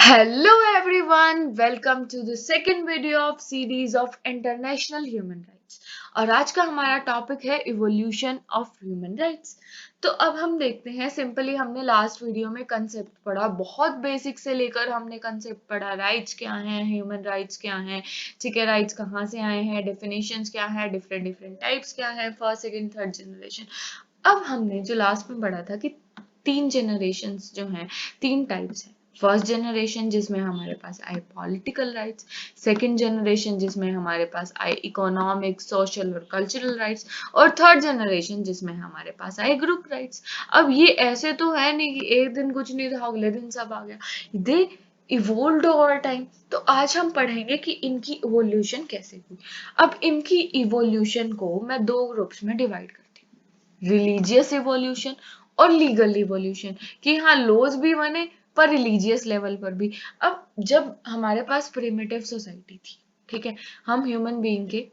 Hello everyone, welcome to the second video of series of International Human Rights। और आज का हमारा topic है इवोल्यूशन ऑफ ह्यूमन राइट्स। तो अब हम देखते हैं, सिंपली हमने लास्ट वीडियो में कंसेप्ट पढ़ा, बहुत बेसिक से लेकर हमने कंसेप्ट पढ़ा, राइट्स क्या हैं, ह्यूमन राइट्स क्या हैं, ठीक है, राइट्स कहाँ से आए हैं, डेफिनेशंस क्या है, डिफरेंट डिफरेंट टाइप्स क्या है, फर्स्ट सेकंड थर्ड जनरेशन। अब हमने जो लास्ट में पढ़ा था कि तीन जनरेशंस जो हैं, तीन टाइप्स हैं। फर्स्ट जनरेशन जिसमें हमारे पास आए पॉलिटिकल राइट्स, सेकंड जनरेशन जिसमें हमारे पास आए इकोनॉमिक, सोशल और कल्चरल राइट्स, और थर्ड जनरेशन जिसमें हमारे पास आए ग्रुप राइट्स। अब ये ऐसे तो है नहीं कि एक दिन कुछ नहीं था अगले दिन सब आ गया, दे इवोल्व्ड ओवर टाइम। तो आज हम पढ़ेंगे कि इनकी इवोल्यूशन कैसे हुई। अब इनकी इवोल्यूशन को मैं दो ग्रुप्स में डिवाइड करती हूँ, रिलीजियस इवोल्यूशन और लीगल इवोल्यूशन। कि हाँ, लॉज भी बने पर रिलीजियस लेवल पर भी। अब जब हमारे पास प्रिमिटिव सोसाइटी थी, ठीक है, हम ह्यूमन बीइंग के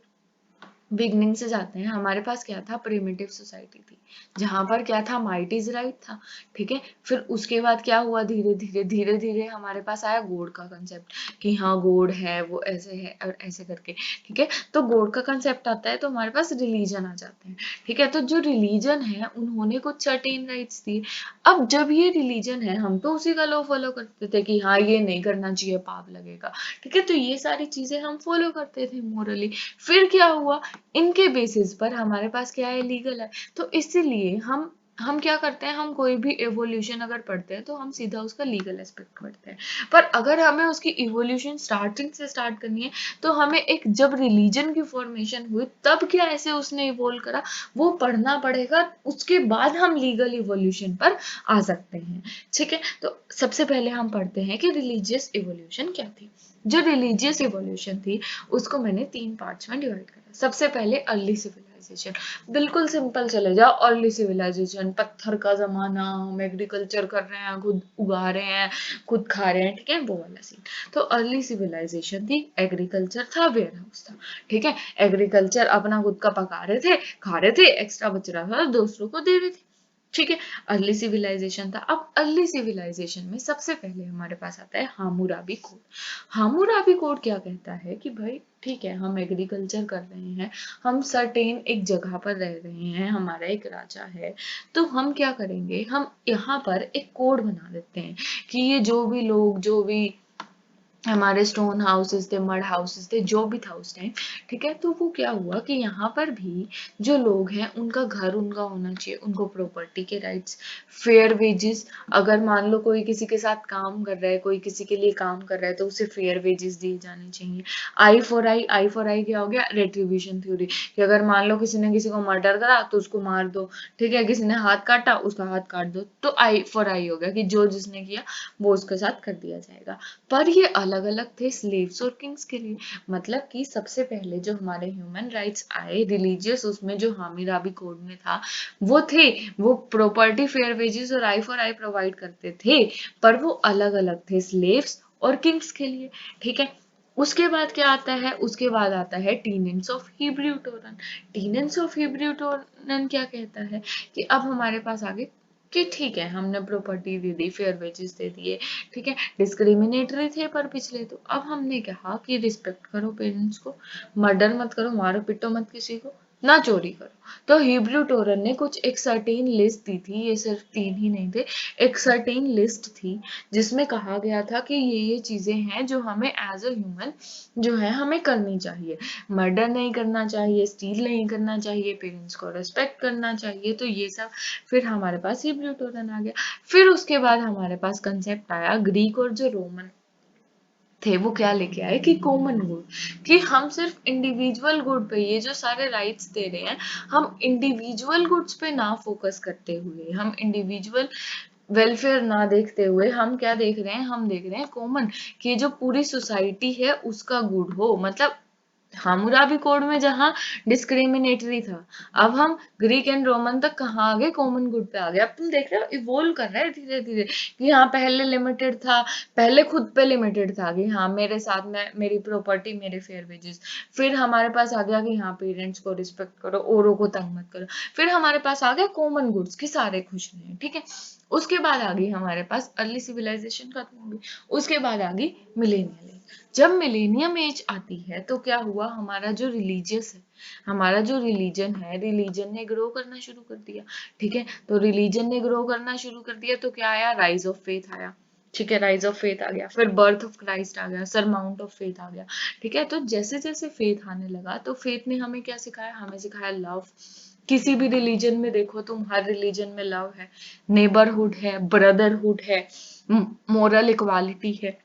बिगनिंग से जाते हैं, हमारे पास क्या था, प्रिमिटिव सोसाइटी थी, जहां पर क्या था, माइट इज राइट था, ठीक है। फिर उसके बाद क्या हुआ, धीरे धीरे हमारे पास आया गॉड का कंसेप्ट, कि हाँ गॉड है, वो ऐसे है और ऐसे करके, ठीक है। तो गॉड का कंसेप्ट आता है तो हमारे पास रिलीजन आ जाते हैं, ठीक है। तो जो रिलीजन है उन्होंने कुछ सर्टेन राइट्स दिए। अब जब ये रिलीजन है, हम तो उसी का लॉ फॉलो करते थे कि हाँ ये नहीं करना चाहिए, पाप लगेगा, ठीक है। तो ये सारी चीजें हम फॉलो करते थे मोरली। फिर क्या हुआ, इनके बेसिस पर हमारे पास क्या है, लीगल है। तो इसीलिए हम क्या करते हैं, हम कोई भी एवोल्यूशन अगर पढ़ते हैं तो हम सीधा उसका लीगल एस्पेक्ट पढ़ते हैं। पर अगर हमें उसकी इवोल्यूशन स्टार्टिंग से स्टार्ट करनी है तो हमें एक, जब रिलीजन की फॉर्मेशन हुई तब क्या ऐसे उसने इवोल्व करा, वो पढ़ना पड़ेगा। उसके बाद हम लीगल इवोल्यूशन पर आ सकते हैं, ठीक है। तो सबसे पहले हम पढ़ते हैं कि रिलीजियस इवोल्यूशन क्या थी। जो रिलीजियस इवोल्यूशन थी उसको मैंने तीन पार्ट्स में डिवाइड करा। सबसे पहले अर्ली सिविलाइजेशन, बिल्कुल सिंपल चले जाओ, अर्ली सिविलाइजेशन, पत्थर का जमाना, हम एग्रीकल्चर कर रहे हैं, खुद उगा रहे हैं, खुद खा रहे हैं, ठीक है, वो वाला सीन। तो अर्ली सिविलाइजेशन थी, एग्रीकल्चर था, वेयर हाउस था, ठीक है। एग्रीकल्चर अपना खुद का पका रहे थे, खा रहे थे, एक्स्ट्रा बच रहा था दूसरों को दे रहे थे, ठीक है। अर्ली सिविलाइजेशन था। अब अर्ली सिविलाइजेशन में सबसे पहले हमारे पास आता है हामुराबी कोड। हामुराबी कोड क्या कहता है कि भाई ठीक है, हम एग्रीकल्चर कर रहे हैं, हम सर्टेन एक जगह पर रह रहे हैं, हमारा एक राजा है, तो हम क्या करेंगे, हम यहाँ पर एक कोड बना देते हैं कि ये जो भी लोग, जो भी हमारे स्टोन हाउसेस थे, मड हाउसेस थे, जो भी था उस टाइम, ठीक है। तो वो क्या हुआ कि यहाँ पर भी जो लोग हैं उनका घर उनका होना चाहिए, उनको प्रॉपर्टी के राइट्स, फेयर वेजेस। अगर मान लो कोई किसी के साथ काम कर रहा है, कोई किसी के लिए काम कर रहा है, तो उसे फेयर वेजेस दिए जाने चाहिए। I for I, I for I क्या हो गया, रेट्रीब्यूशन थ्योरी, कि अगर मान लो किसी ने किसी को मर्डर करा तो उसको मार दो, ठीक है, किसी ने हाथ काटा उसका हाथ काट दो, तो आई फॉर आई हो गया कि जो जिसने किया वो उसके साथ कर दिया जाएगा। पर ये अलग अलग थे स्लेव्स और किंग्स के लिए। मतलब कि सबसे पहले जो हमारे ह्यूमन राइट्स आए रिलीजियस, उसमें जो हामिराबी कोड में था वो थे, वो प्रॉपर्टी, फेयर वेजेस और आई फॉर आई प्रोवाइड करते थे, पर वो अलग अलग थे स्लेव्स और किंग्स के लिए, ठीक है। उसके बाद क्या आता है, उसके बाद आता है tenants of Hebrew Torrent. Tenants of Hebrew Torrent क्या कहता है कि अब हमारे पास आगे कि ठीक है, हमने प्रॉपर्टी दे दी, फेयर वेजेस दे दिए, ठीक है, डिस्क्रिमिनेटरी थे पर पिछले, तो अब हमने कहा कि रिस्पेक्ट करो पेरेंट्स को, मर्डर मत करो, मारो पिटो मत किसी को, ना चोरी करो। तो हिब्रू टोरन ने कुछ एक सर्टेन लिस्ट दी थी, ये सिर्फ तीन ही नहीं थे, एक सर्टेन लिस्ट थी जिसमें कहा गया था कि ये चीजें हैं जो हमें एज अ ह्यूमन जो है हमें करनी चाहिए। मर्डर नहीं करना चाहिए, स्टील नहीं करना चाहिए, पेरेंट्स को रेस्पेक्ट करना चाहिए, तो ये सब। फिर हमारे पास हिब्रू टोरन आ गया। फिर उसके बाद हमारे पास कंसेप्ट आया ग्रीक और जो रोमन थे, वो क्या लेके आए कि कॉमन गुड, कि हम सिर्फ इंडिविजुअल गुड पे, ये जो सारे राइट्स दे रहे हैं, हम इंडिविजुअल गुड्स पे ना फोकस करते हुए, हम इंडिविजुअल वेलफेयर ना देखते हुए, हम क्या देख रहे हैं, हम देख रहे हैं कॉमन, कि जो पूरी सोसाइटी है उसका गुड हो। मतलब हामुराबी कोड में जहां डिस्क्रिमिनेटरी था, अब हम ग्रीक एंड रोमन तक कहाँ आ गए, कॉमन गुड पे आ गए। अब तुम देख रहे हो इवोल्व कर रहा है धीरे धीरे, कि हाँ पहले लिमिटेड था, पहले खुद पे लिमिटेड था कि हाँ मेरे साथ में मेरी प्रॉपर्टी, मेरे फेयर वेजेस। फिर हमारे पास आ गया कि हाँ पेरेंट्स को रिस्पेक्ट करो, औरों को तंग मत करो। फिर हमारे पास आ गया कॉमन गुड्स, कि सारे खुश रहे, ठीक है। उसके बाद आ गई हमारे पास अर्ली सिविलाइजेशन खत्म हो गई, उसके बाद आ गई मिलेनियल एज। जब मिलेनियम एज आती है तो क्या हुआ, हमारा जो रिलीजियस है, हमारा जो रिलीजन है, रिलीजन ने ग्रो करना शुरू कर दिया। ठीक है, तो रिलीजन ने ग्रो करना शुरू कर दिया तो क्या आया, राइज ऑफ फेथ आया। ठीक है, राइज ऑफ फेथ आ गया, फिर बर्थ ऑफ क्राइस्ट आ गया, सरमाउंट ऑफ फेथ आ गया। ठीक है, तो जैसे जैसे फेथ आने लगा तो फेथ ने हमें क्या सिखाया, हमें सिखाया लव। किसी भी रिलीजन में देखो तुम, हर रिलीजन में लव है, नेबरहुड है, ब्रदरहुड है, मोरल इक्वालिटी है।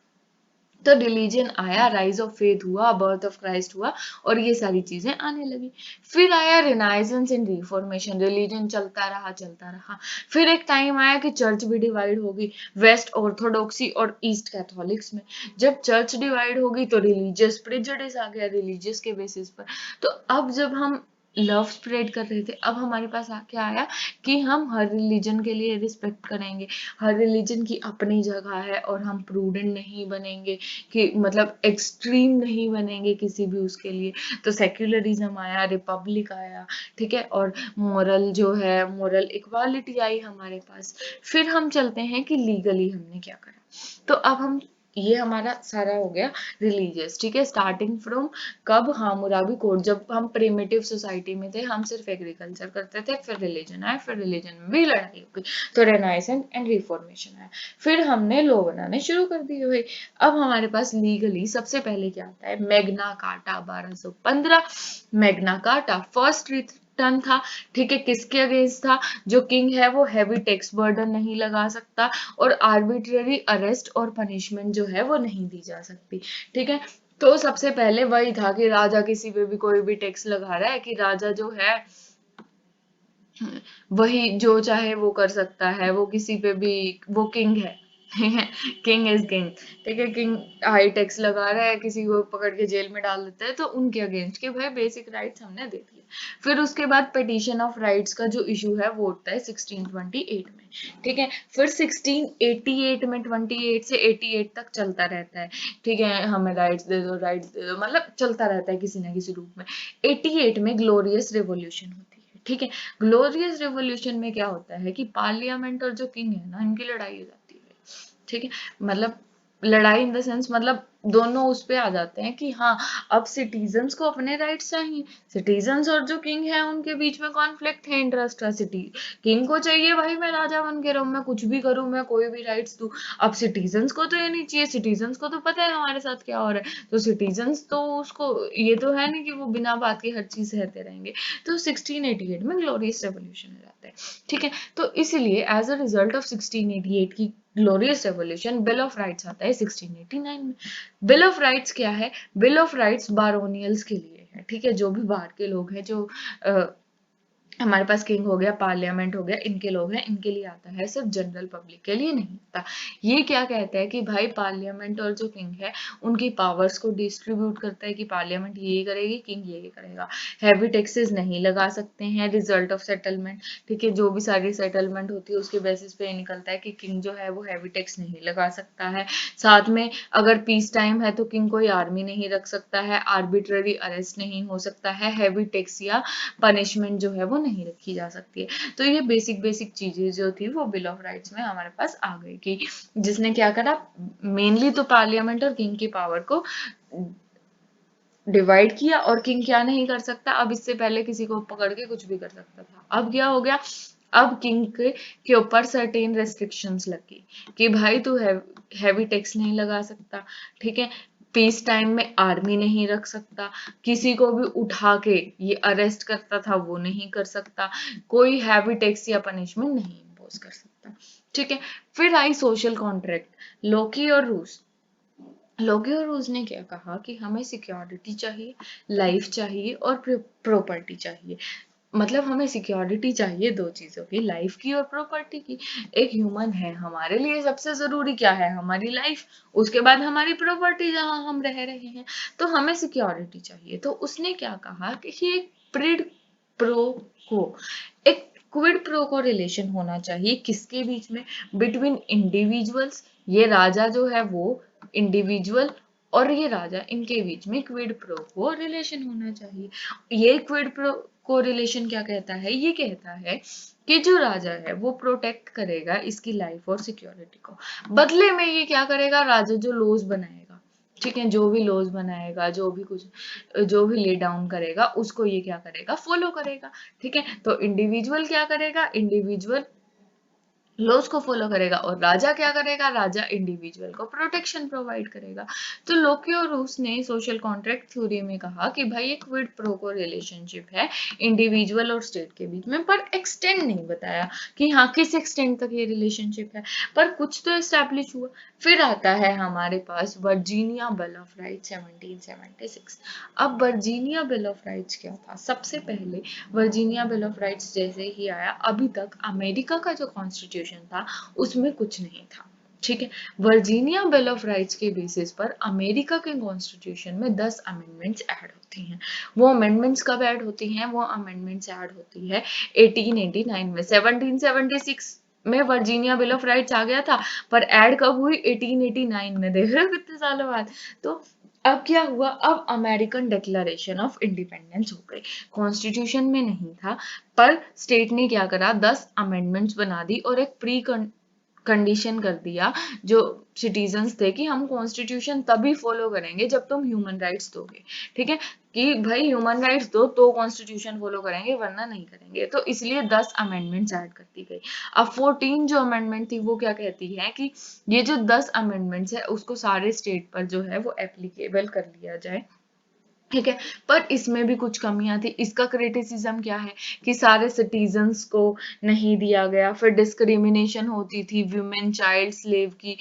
तो रिलीजन आया, राइज ऑफ फेथ हुआ, बर्थ ऑफ क्राइस्ट हुआ, और ये सारी चीजें आने लगी। फिर आया रिनाइजेंस एंड रिफॉर्मेशन, रिलीजन चलता रहा चलता रहा। फिर एक टाइम आया कि चर्च भी डिवाइड होगी, वेस्ट ऑर्थोडॉक्सी और ईस्ट कैथोलिक्स में। जब चर्च डिवाइड होगी तो रिलीजियस प्रेजुडिस आ गया, रिलीजियस के बेसिस पर। तो अब जब हम लव स्प्रेड कर रहे थे, अब हमारे पास क्या आया कि हम हर रिलीजन के लिए रिस्पेक्ट करेंगे, हर रिलीजन की अपनी जगह है, और हम प्रूडेंट नहीं बनेंगे, कि मतलब एक्सट्रीम नहीं बनेंगे किसी भी उसके लिए। तो सेक्युलरिज्म आया, रिपब्लिक आया। ठीक है, और मोरल जो है, मोरल इक्वालिटी आई हमारे पास। फिर हम चलते हैं कि लीगली हमने क्या करा। तो अब हम, ये हमारा सारा हो गया रिलीजियस। ठीक है, स्टार्टिंग फ्रॉम कब, हामुराबी कोड, जब हम प्रिमिटिव सोसाइटी में थे, हम सिर्फ एग्रीकल्चर करते थे, फिर रिलीजन आया, फिर रिलीजन में भी लड़ाई हो गई, तो रेनाइसेंस एंड रिफॉर्मेशन आया। फिर हमने लॉ बनाने शुरू कर दिए हुए। अब हमारे पास लीगली सबसे पहले क्या आता है, Magna carta 1215। Magna carta first return था। ठीक है, किसके अगेंस्ट था, जो किंग है वो हैवी टैक्स बर्डन नहीं लगा सकता, और आर्बिट्ररी अरेस्ट और पनिशमेंट जो है वो नहीं दी जा सकती। ठीक है, तो सबसे पहले वही था कि राजा किसी पे भी कोई भी टैक्स लगा रहा है, कि राजा जो है वही जो चाहे वो कर सकता है, वो किसी पे भी, वो किंग है। King is king. ठीक है, किंग हाई टैक्स लगा रहा है, किसी को पकड़ के जेल में डाल देता है, तो उनके अगेंस्ट के भाई बेसिक राइट्स हमने दे दिए। फिर उसके बाद पिटीशन ऑफ राइट्स का जो इशू है वो उठता है 1628 में। ठीक है, फिर 1688 में, 28 से 88 तक चलता रहता है। ठीक है, हमें राइट्स दे दो, राइट्स दे दो, मतलब चलता रहता है किसी ना किसी रूप में। 88 में ग्लोरियस रेवोल्यूशन होती है। ठीक है, ग्लोरियस रेवोल्यूशन में क्या होता है कि पार्लियामेंट और जो किंग है ना, इनकी लड़ाई हो जाती है। ठीक है, मतलब लड़ाई इन द सेंस, मतलब दोनों उस पे आ जाते हैं कि हाँ, अब सिटीजन्स को अपने राइट्स चाहिए। सिटीजन्स और जो किंग है उनके बीच में कॉन्फ्लिक्ट है, इंटरेस्ट है। सिटी किंग को चाहिए भाई मैं राजा बन के रहूं, मैं कुछ भी करूं, मैं कोई भी राइट्स दूं। अब सिटीजन्स को तो ये नहीं चाहिए, सिटीजन्स को तो पता है हमारे साथ क्या हो रहा है, तो सिटीजन्स तो उसको, ये तो है नहीं कि वो बिना बात के हर चीज सहते रहेंगे। तो 1688 में ग्लोरियस रेवोल्यूशन हो जाता है। ठीक है, तो इसलिए एज अ रिजल्ट ऑफ 1688 की glorious revolution, bill of rights आता है 1689 में। बिल ऑफ राइट्स क्या है, बिल ऑफ राइट्स बारोनियल्स के लिए है। ठीक है, जो भी बाहर के लोग हैं, जो हमारे पास किंग हो गया, पार्लियामेंट हो गया, इनके लोग हैं, इनके लिए आता है, सिर्फ जनरल पब्लिक के लिए नहीं आता। ये क्या कहता है कि भाई पार्लियामेंट और जो किंग है उनकी पावर्स को डिस्ट्रीब्यूट करता है, कि पार्लियामेंट ये करेगी, किंग ये करेगा। हैवी टैक्सेस नहीं लगा सकते हैं, रिजल्ट ऑफ सेटलमेंट। ठीक है, जो भी सारी सेटलमेंट होती है उसके बेसिस पे निकलता है कि किंग जो है वो हैवी टैक्स नहीं लगा सकता है। साथ में अगर पीस टाइम है तो किंग कोई आर्मी नहीं रख सकता है, आर्बिट्ररी अरेस्ट नहीं हो सकता है, हैवी टैक्स या पनिशमेंट जो है वो नहीं रखी जा सकती है। तो ये बेसिक बेसिक चीजें जो थी वो बिल ऑफ राइट्स में हमारे पास आ गई, कि जिसने क्या करा, मेनली तो पार्लियामेंट और किंग की पावर को डिवाइड किया, और किंग क्या नहीं कर सकता, अब इससे पहले किसी को पकड़ के कुछ भी कर सकता था, अब क्या हो गया, अब किंग के ऊपर सर्टेन रेस्ट्रिक्शंस लगी, कि भाई तू हैवी टैक्स नहीं लगा सकता। ठीक है, पीस टाइम में आर्मी नहीं रख सकता, किसी को भी उठा के ये अरेस्ट करता था वो नहीं कर सकता, कोई हैवी टैक्स या पनिशमेंट नहीं इम्पोज कर सकता। ठीक है, फिर आई सोशल कॉन्ट्रैक्ट, लोकी और रूस। लोगी और रूज ने क्या कहा कि हमें सिक्योरिटी चाहिए, लाइफ चाहिए, और प्रॉपर्टी चाहिए। मतलब हमें सिक्योरिटी चाहिए दो चीजों की, लाइफ की और प्रॉपर्टी की। एक ह्यूमन है, हमारे लिए सबसे जरूरी क्या है, हमारी लाइफ, उसके बाद हमारी प्रॉपर्टी जहां हम रह रहे हैं। तो हमें सिक्योरिटी चाहिए, तो उसने क्या कहा कि एक प्रिड प्रो को, एक क्विड प्रो को रिलेशन होना चाहिए, किसके बीच में, बिटवीन इंडिविजुअल्स, ये राजा जो है वो इंडिविजुअल, और ये राजा, इनके बीच में क्विड प्रो को रिलेशन होना चाहिए। ये क्विड प्रो कोरिलेशन क्या कहता है? ये कहता है कि जो राजा है वो प्रोटेक्ट करेगा इसकी लाइफ और सिक्योरिटी को। बदले में ये क्या करेगा? राजा जो लॉज बनाएगा, ठीक है, जो भी लॉज बनाएगा, जो भी ले डाउन करेगा, उसको ये क्या करेगा? फॉलो करेगा। ठीक है, तो इंडिविजुअल क्या करेगा? इंडिविजुअल लॉज को फॉलो करेगा, और राजा क्या करेगा? राजा इंडिविजुअल को प्रोटेक्शन प्रोवाइड करेगा। तो लोकी और रूस ने सोशल कॉन्ट्रैक्ट थ्योरी में कहा कि भाई एक क्विड प्रो को रिलेशनशिप है इंडिविजुअल और स्टेट के बीच में, पर एक्सटेंड नहीं बताया कि हाँ किस एक्सटेंड तक ये रिलेशनशिप है, पर कुछ तो एस्टैब्लिश हुआ। फिर आता है हमारे पास वर्जीनिया बिल ऑफ राइट्स 1776। अब वर्जीनिया बिल ऑफ राइट्स क्या था? सबसे पहले वर्जीनिया बिल ऑफ राइट्स जैसे ही आया, अभी तक अमेरिका का जो कॉन्स्टिट्यूशन था उसमें कुछ नहीं था। ठीक है, वर्जीनिया बिल ऑफ राइट्स के बेसिस पर अमेरिका के कॉन्स्टिट्यूशन में 10 अमेंडमेंट्स ऐड होती हैं। वो अमेंडमेंट्स कब ऐड होती हैं? वो अमेंडमेंट्स ऐड होती है 1889 में। 1776 में वर्जीनिया बिल ऑफ राइट्स आ गया था, पर ऐड कब हुई? 1889 में। देख रहे हो कितने सालों बाद। तो अब क्या हुआ? अब अमेरिकन डिक्लेरेशन ऑफ इंडिपेंडेंस हो गई। कॉन्स्टिट्यूशन में नहीं था, पर स्टेट ने क्या करा? 10 अमेंडमेंट्स बना दी और एक प्री कंडीशन कर दिया जो सिटीजन्स थे कि हम कॉन्स्टिट्यूशन तभी फॉलो करेंगे जब तुम ह्यूमन राइट्स दोगे। ठीक है, कि भाई ह्यूमन राइट्स दो तो कॉन्स्टिट्यूशन फॉलो करेंगे, वरना नहीं करेंगे। तो इसलिए 10 अमेंडमेंट्स ऐड कर दी गई। अब 14 जो अमेंडमेंट थी वो क्या कहती है कि ये जो 10 अमेंडमेंट्स है उसको सारे स्टेट पर जो है वो एप्लीकेबल कर लिया जाए। ठीक है, पर इसमें भी कुछ कमियां थी। इसका क्रिटिसिज्म क्या है कि सारे सिटीजन्स को नहीं दिया गया, फिर डिस्क्रिमिनेशन होती थी वुमेन, चाइल्ड, स्लेव की,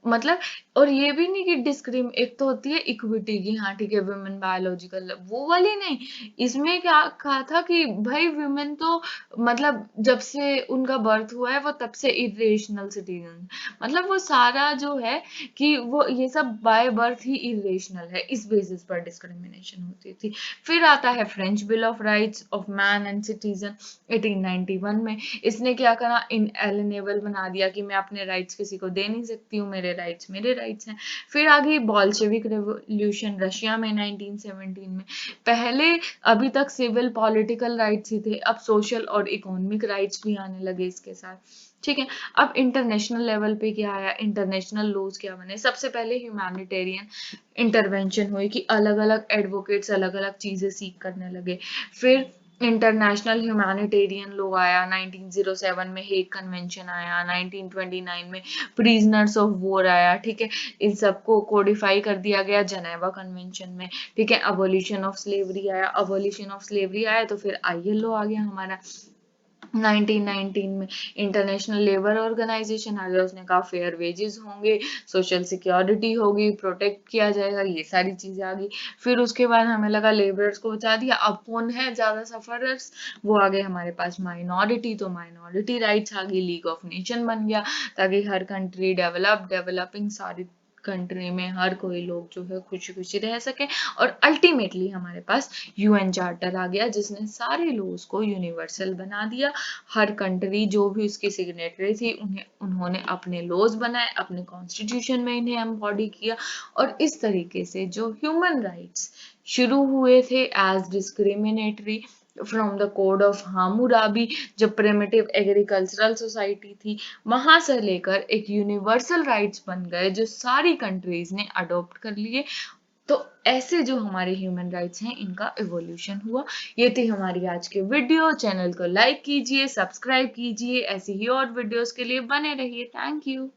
मतलब। और ये भी नहीं कि एक तो होती है इक्विटी की, हाँ ठीक है, वुमेन बायोलॉजिकल, वो वाली नहीं। इसमें क्या कहा था कि भाई वुमेन तो मतलब जब से उनका बर्थ हुआ है वो तब से इरेशनल सिटीजन, मतलब वो सारा जो है कि वो ये सब बाय बर्थ ही इरेशनल है, इस बेसिस पर डिस्क्रिमिनेशन होती थी। फिर आता है French bill of rights of man and citizen 1891 में। इसने क्या करा? इनएलिनेबल बना दिया कि मैं अपने राइट्स किसी को दे नहीं सकती हूँ, मेरे राइट्स मेरे राइट्स हैं। फिर आ गई बॉल्शेविक रेवोल्यूशन रशिया में 1917 में। पहले अभी तक सिविल पॉलिटिकल राइट्स ही थे, अब सोशल और इकोनॉमिक राइट्स भी आने लगे इसके साथ। ठीक है, अब इंटरनेशनल लेवल पे क्या आया? इंटरनेशनल लॉज क्या बने? सबसे पहले ह्यूमैनिटेरियन इंटरवेंशन हुई कि अलग अलग एडवोकेट्स अलग अलग चीजें सीख करने लगे। फिर इंटरनेशनल ह्यूमैनिटेरियन लॉ आया 1907 में, हेग कन्वेंशन आया 1929 में, प्रिजनर्स ऑफ वॉर आया। ठीक है, इन सबको कोडिफाई कर दिया गया जनेवा कन्वेंशन में। ठीक है, अबोलिशन ऑफ स्लेवरी आया। अबोलिशन ऑफ स्लेवरी आया तो फिर आईएलओ आ गया हमारा 1919 में। इंटरनेशनल लेबर ऑर्गेनाइजेशन आ गया, उसने कहा फेयर वेजेस होंगे, सोशल सिक्योरिटी होगी, प्रोटेक्ट किया जाएगा, ये सारी चीजें आ गई। फिर उसके बाद हमें लगा लेबरर्स को बचा दिया, अब कौन है ज्यादा सफरर्स? वो आ गए हमारे पास माइनॉरिटी, तो माइनॉरिटी राइट्स आ गई, लीग ऑफ नेशन बन गया, ताकि हर कंट्री डेवलपिंग सारी कंट्री में हर कोई लोग जो है खुशी खुशी रह सके। और अल्टीमेटली हमारे पास यूएन चार्टर आ गया जिसने सारे लॉज को यूनिवर्सल बना दिया। हर कंट्री जो भी उसकी सिग्नेटरी थी उन्होंने अपने लॉज बनाए, अपने कॉन्स्टिट्यूशन में इन्हें एम्बॉडी किया। और इस तरीके से जो ह्यूमन राइट्स शुरू हुए थे as discriminatory from the code of Hammurabi, जो प्रिमिटिव एग्रीकल्चरल सोसाइटी थी, वहां से लेकर एक यूनिवर्सल राइट्स बन गए जो सारी कंट्रीज ने अडॉप्ट कर लिए। तो ऐसे जो हमारे ह्यूमन राइट्स हैं इनका इवोल्यूशन हुआ। ये थी हमारी आज की वीडियो। चैनल को लाइक कीजिए, सब्सक्राइब कीजिए, ऐसी ही और वीडियोस के लिए बने रहिए। Thank you.